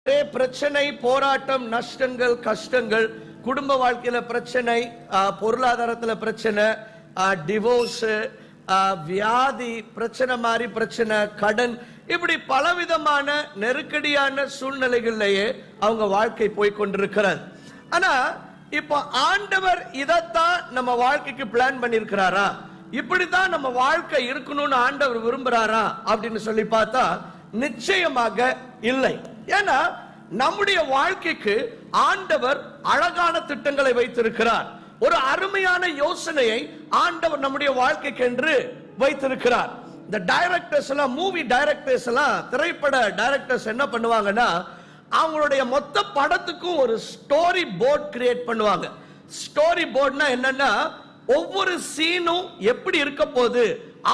பிரச்சனை, போராட்டம், நஷ்டங்கள், கஷ்டங்கள், குடும்ப வாழ்க்கையில பிரச்சனை, பொருளாதாரத்துல பிரச்சனை, டிவோர்ஸ், வியாதி பிரச்சனை, மாதிரி பிரச்சனை, கடன், இப்படி பலவிதமான நெருக்கடியான சூழ்நிலைகளிலேயே அவங்க வாழ்க்கை போய் கொண்டிருக்கிறது. ஆனா இப்ப ஆண்டவர் இதத்தான் நம்ம வாழ்க்கைக்கு பிளான் பண்ணிருக்கிறாரா, இப்படித்தான் நம்ம வாழ்க்கை இருக்கணும்னு ஆண்டவர் விரும்புறாரா அப்படின்னு சொல்லி பார்த்தா நிச்சயமாக இல்லை. ஏன்னா நம்முடைய வாழ்க்கைக்கு ஆண்டவர் அழகான திட்டங்களை வைத்திருக்கிறார். ஒரு அருமையான யோசனையை ஆண்டவர் நம்முடைய வாழ்க்கைக்கு என்று வைத்திருக்கிறார். இந்த டைரக்டர்ஸ் எல்லாம், மூவி டைரக்டர்ஸ் எல்லாம், திரைப்பட டைரக்டர்ஸ் என்ன பண்ணுவாங்கன்னா, அவங்களுடைய மொத்த படத்துக்கும் ஒரு ஸ்டோரி போர்ட் கிரியேட் பண்ணுவாங்க. ஸ்டோரி போர்ட்னா என்னன்னா, ஒவ்வொரு சீனும் எப்படி இருக்க போகுது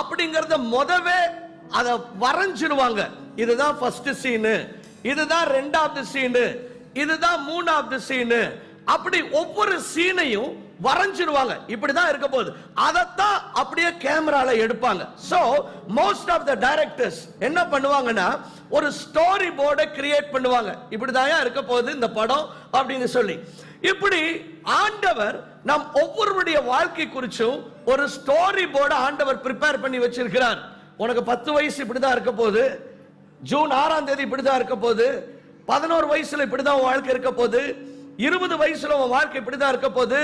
அப்படிங்கறத முதவே அதை வரைஞ்சிருவாங்க. இதுதான் ஃபர்ஸ்ட் சீனு, இதுதான் ரெண்டாவது சீனு, இதுதான் மூணாவது சீனு, அப்படி ஒவ்வொரு சீனையும் வரைஞ்சிருவாங்க. இப்படிதான் இருக்க போகுது. அதத்தான் அப்படியே கேமரால எடுப்பாங்க. So most of the directors என்ன பண்ணுவாங்கன்னா, ஒரு ஸ்டோரி போர்டை கிரியேட் பண்ணுவாங்க. இப்படிதான் இருக்க போகுது இந்த படம் அப்படின்னு சொல்லி. இப்படி ஆண்டவர் நம் ஒவ்வொருடைய வாழ்க்கை குறிச்சும் ஒரு ஸ்டோரி போர்டை ஆண்டவர் ப்ரிப்பேர் பண்ணி வச்சிருக்கிறார். உனக்கு 10 வயசு இப்படிதான் இருக்க போகுது, ஜூன் 6ஆம் தேதி இப்படிதான் இருக்க போகுது, 11 வயசுல இப்படிதான் வாழ்க்கை இருக்க போகுது, 20 வயசுல உன் வாழ்க்கை இப்படிதான் இருக்க போகுது,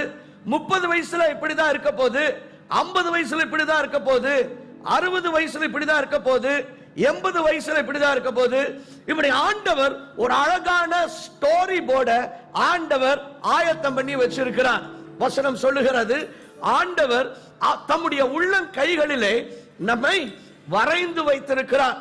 30 வயசுல இப்படிதான் இருக்க போகுது, 50 வயசுல இப்படிதான் இருக்க போகுது, 60 வயசுல இப்படிதான் இருக்க போகுது, 80 வயசுல இப்படிதான் இருக்க போகுது. இப்படி ஆண்டவர் ஒரு அழகான ஸ்டோரி போர்ட ஆண்டவர் ஆயத்தம் பண்ணி வச்சிருக்கிறார். வசனம் சொல்லுகிறது, ஆண்டவர் தம்முடைய உள்ளம் கைகளிலே நம்மை வரைந்து வைத்திருக்கிறார்.